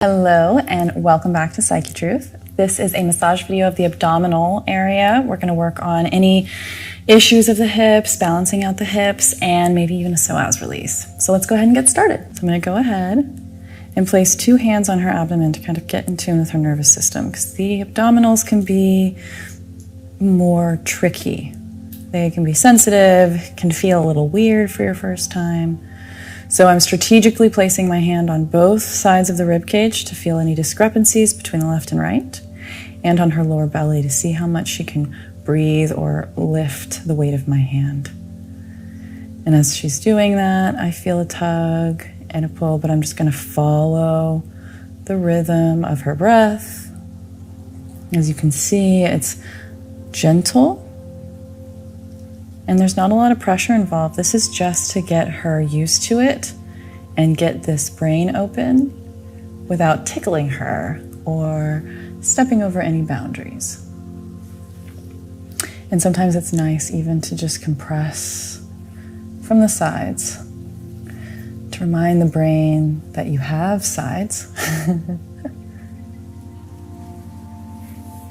Hello and welcome back to Psyche Truth. This is a massage video of the abdominal area. We're going to work on any issues of the hips, balancing out the hips, and maybe even a psoas release. So let's go ahead and get started. So I'm going to go ahead and place 2 hands on her abdomen to kind of get in tune with her nervous system, because the abdominals can be more tricky. They can be sensitive, can feel a little weird for your first time. So I'm strategically placing my hand on both sides of the rib cage to feel any discrepancies between the left and right, and on her lower belly to see how much she can breathe or lift the weight of my hand. And as she's doing that, I feel a tug and a pull, but I'm just going to follow the rhythm of her breath. As you can see, it's gentle. And there's not a lot of pressure involved. This is just to get her used to it and get this brain open without tickling her or stepping over any boundaries. And sometimes it's nice even to just compress from the sides to remind the brain that you have sides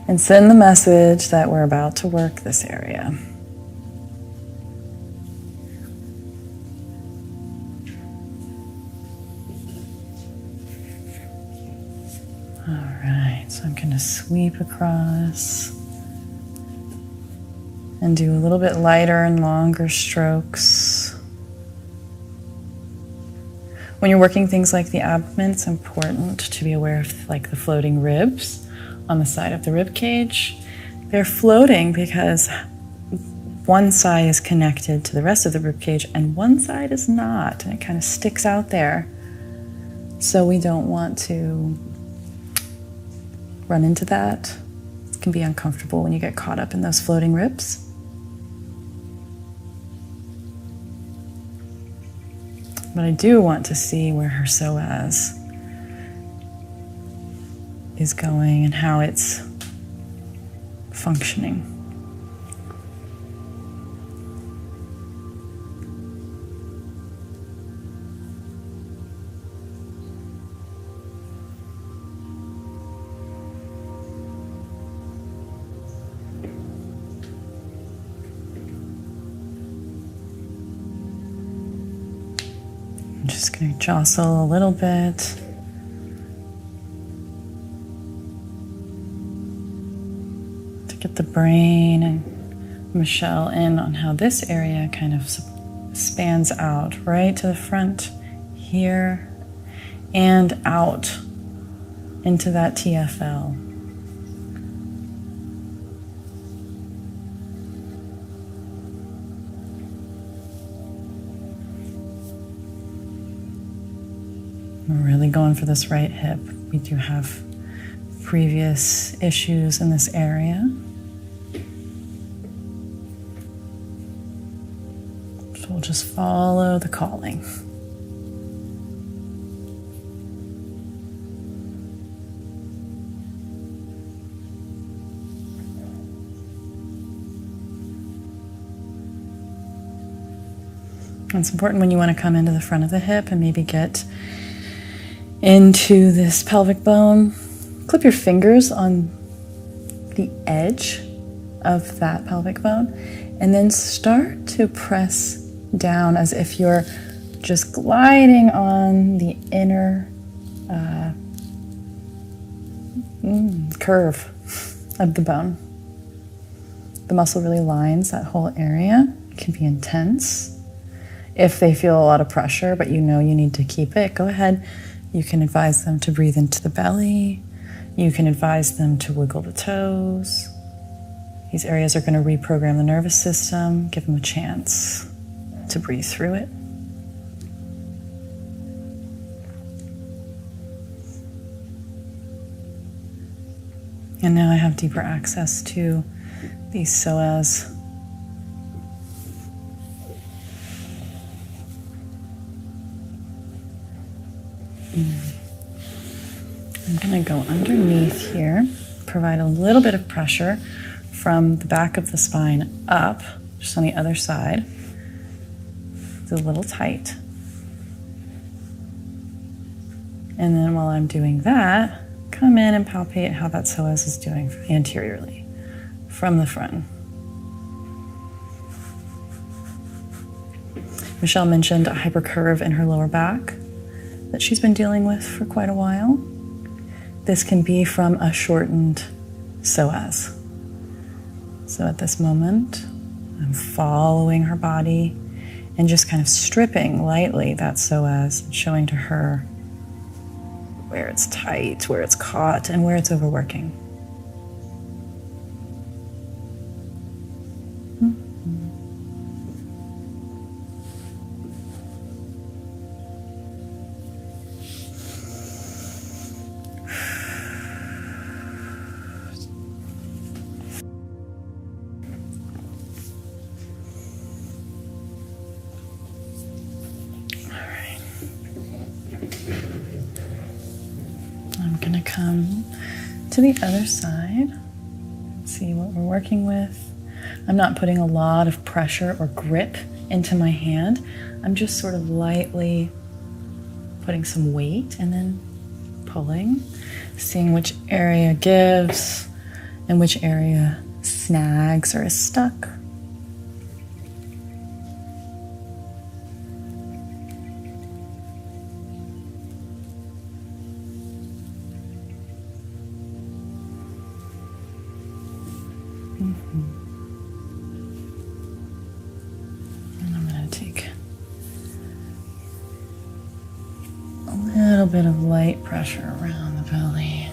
and send the message that we're about to work this area. So I'm going to sweep across and do a little bit lighter and longer strokes. When you're working things like the abdomen, it's important to be aware of like the floating ribs on the side of the rib cage. They're floating because one side is connected to the rest of the rib cage and one side is not, and it kind of sticks out there. So we don't want to run into that. It can be uncomfortable when you get caught up in those floating ribs. But I do want to see where her psoas is going and how it's functioning. I'm just going to jostle a little bit. To get the brain and Michelle in on how this area kind of spans out right to the front here and out into that TFL. We're really going for this right hip. We do have previous issues in this area. So we'll just follow the calling. It's important when you want to come into the front of the hip and maybe get into this pelvic bone. Clip your fingers on the edge of that pelvic bone and then start to press down as if you're just gliding on the inner curve of the bone. The muscle really lines that whole area. It can be intense. If they feel a lot of pressure, but you know you need to keep it, go ahead. You can advise them to breathe into the belly. You can advise them to wiggle the toes. These areas are going to reprogram the nervous system, give them a chance to breathe through it. And now I have deeper access to these psoas. I'm going to go underneath here, provide a little bit of pressure from the back of the spine up, just on the other side. It's a little tight. And then while I'm doing that, come in and palpate how that psoas is doing anteriorly from the front. Michelle mentioned a hypercurve in her lower back that she's been dealing with for quite a while. This can be from a shortened psoas. So at this moment, I'm following her body and just kind of stripping lightly that psoas, showing to her where it's tight, where it's caught, and where it's overworking. I'm going to come to the other side, see what we're working with. I'm not putting a lot of pressure or grip into my hand. I'm just sort of lightly putting some weight and then pulling, seeing which area gives and which area snags or is stuck. And I'm going to take a little bit of light pressure around the belly.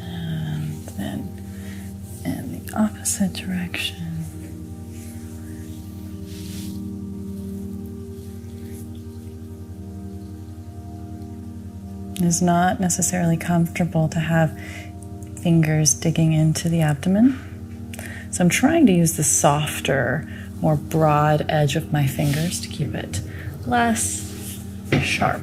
And then in the opposite direction. It is not necessarily comfortable to have fingers digging into the abdomen. So I'm trying to use the softer, more broad edge of my fingers to keep it less sharp.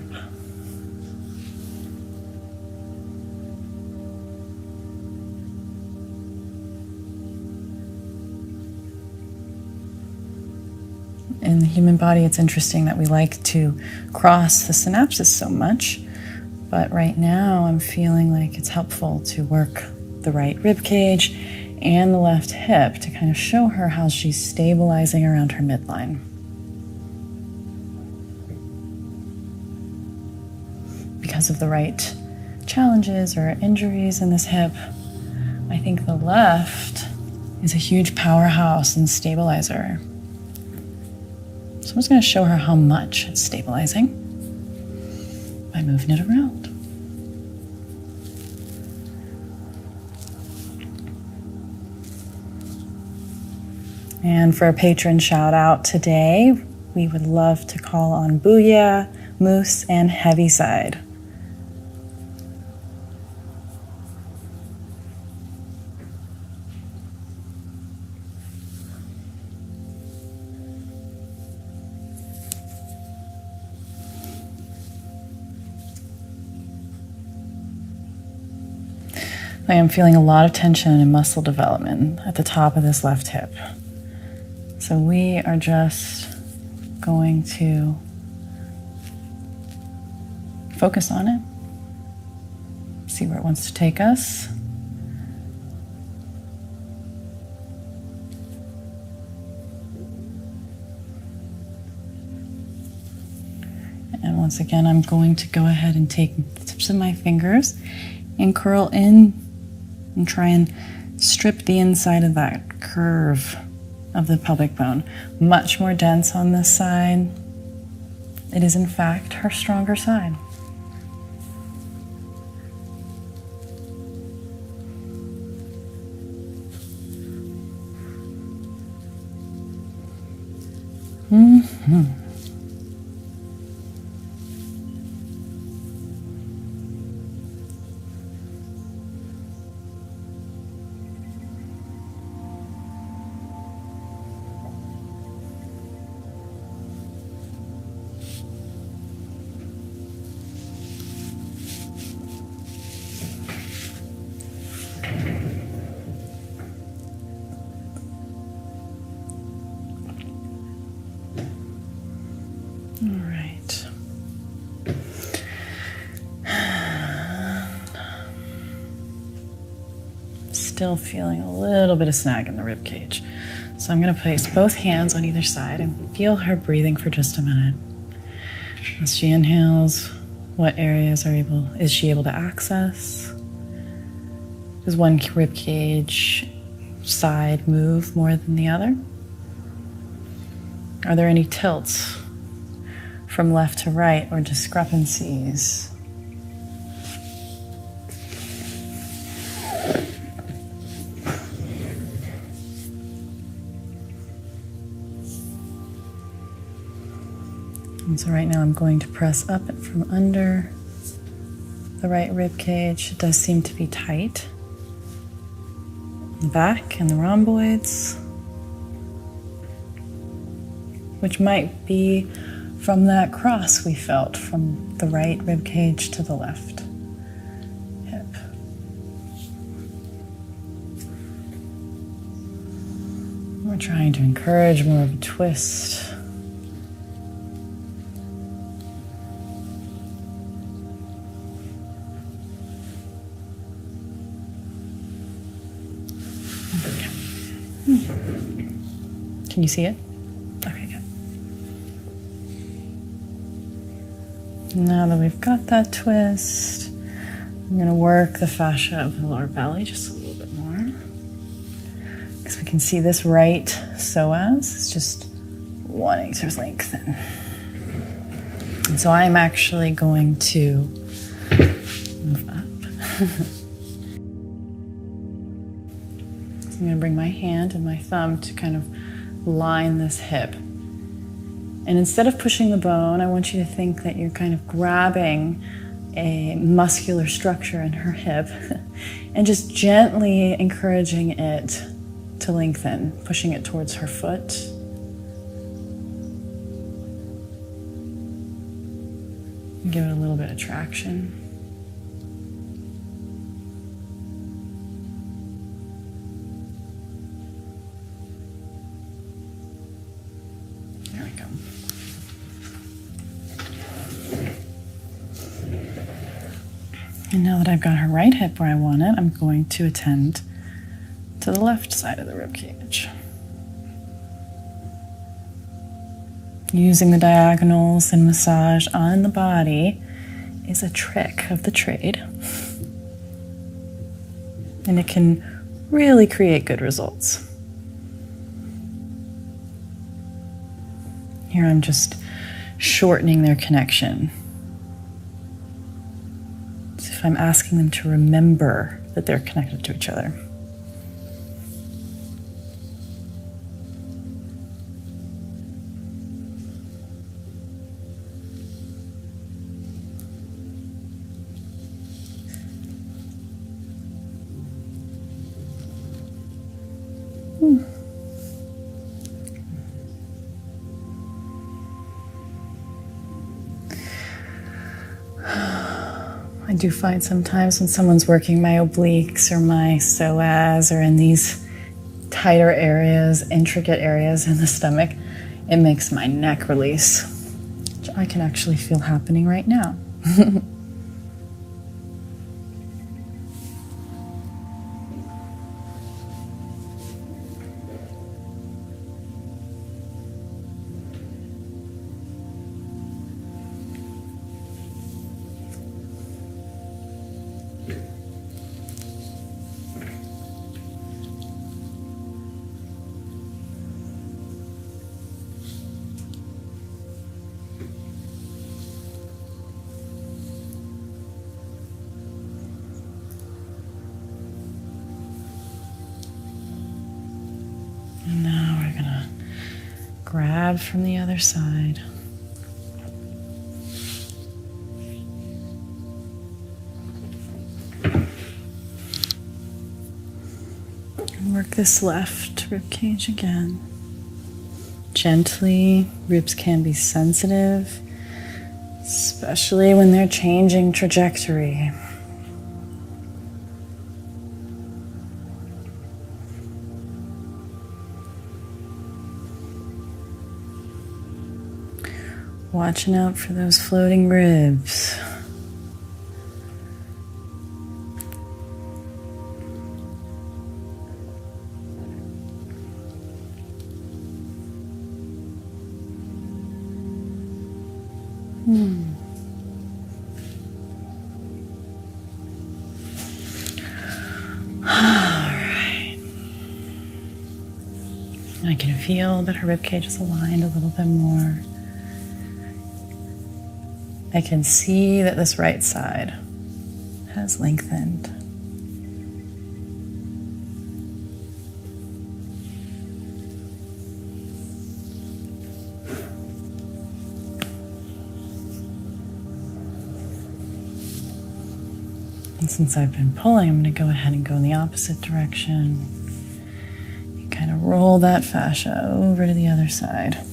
In the human body, it's interesting that we like to cross the synapses so much. But right now, I'm feeling like it's helpful to work the right rib cage and the left hip to kind of show her how she's stabilizing around her midline. Because of the right challenges or injuries in this hip, I think the left is a huge powerhouse and stabilizer. So I'm just going to show her how much it's stabilizing by moving it around. And for a patron shout out today, we would love to call on Booyah, Moose, and Heaviside. I am feeling a lot of tension and muscle development at the top of this left hip. So we are just going to focus on it, see where it wants to take us. And once again, I'm going to go ahead and take the tips of my fingers and curl in and try and strip the inside of that curve of the pelvic bone. Much more dense on this side. It is in fact her stronger side. All right. Still feeling a little bit of snag in the rib cage. So I'm going to place both hands on either side and feel her breathing for just a minute. As she inhales, what areas is she able to access? Does one rib cage side move more than the other? Are there any tilts from left to right or discrepancies? And so right now I'm going to press up and from under the right rib cage. It does seem to be tight. The back and the rhomboids, which might be from that cross we felt from the right rib cage to the left hip. We're trying to encourage more of a twist. Can you see it? Okay, good. Now that we've got that twist, I'm going to work the fascia of the lower belly just a little bit more. Because we can see this right psoas is just wanting to lengthen. And so I'm actually going to move up. I'm going to bring my hand and my thumb to kind of line this hip. And instead of pushing the bone, I want you to think that you're kind of grabbing a muscular structure in her hip and just gently encouraging it to lengthen, pushing it towards her foot. Give it a little bit of traction. And now that I've got her right hip where I want it, I'm going to attend to the left side of the rib cage. Using the diagonals and massage on the body is a trick of the trade. And it can really create good results. Here I'm just shortening their connection. I'm asking them to remember that they're connected to each other. I do find sometimes when someone's working my obliques or my psoas or in these tighter areas, intricate areas in the stomach, it makes my neck release, which I can actually feel happening right now. And now we're going to grab from the other side. And work this left rib cage again. Gently, ribs can be sensitive, especially when they're changing trajectory. Watching out for those floating ribs. Alright. I can feel that her ribcage is aligned a little bit more. I can see that this right side has lengthened. And since I've been pulling, I'm going to go ahead and go in the opposite direction. You kind of roll that fascia over to the other side.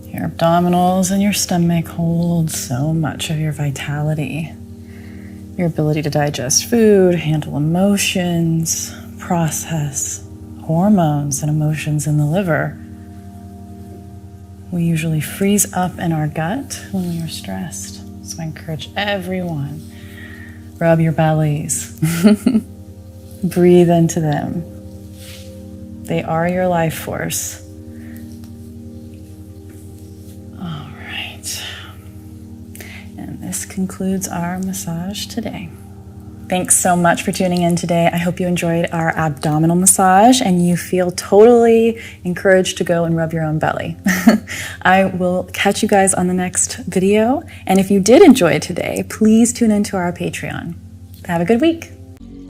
Your abdominals and your stomach hold so much of your vitality, your ability to digest food, handle emotions, process hormones and emotions in the liver. We usually freeze up in our gut when we are stressed. So I encourage everyone, rub your bellies. Breathe into them. They are your life force. All right. And this concludes our massage today. Thanks so much for tuning in today. I hope you enjoyed our abdominal massage and you feel totally encouraged to go and rub your own belly. I will catch you guys on the next video. And if you did enjoy today, please tune into our Patreon. Have a good week.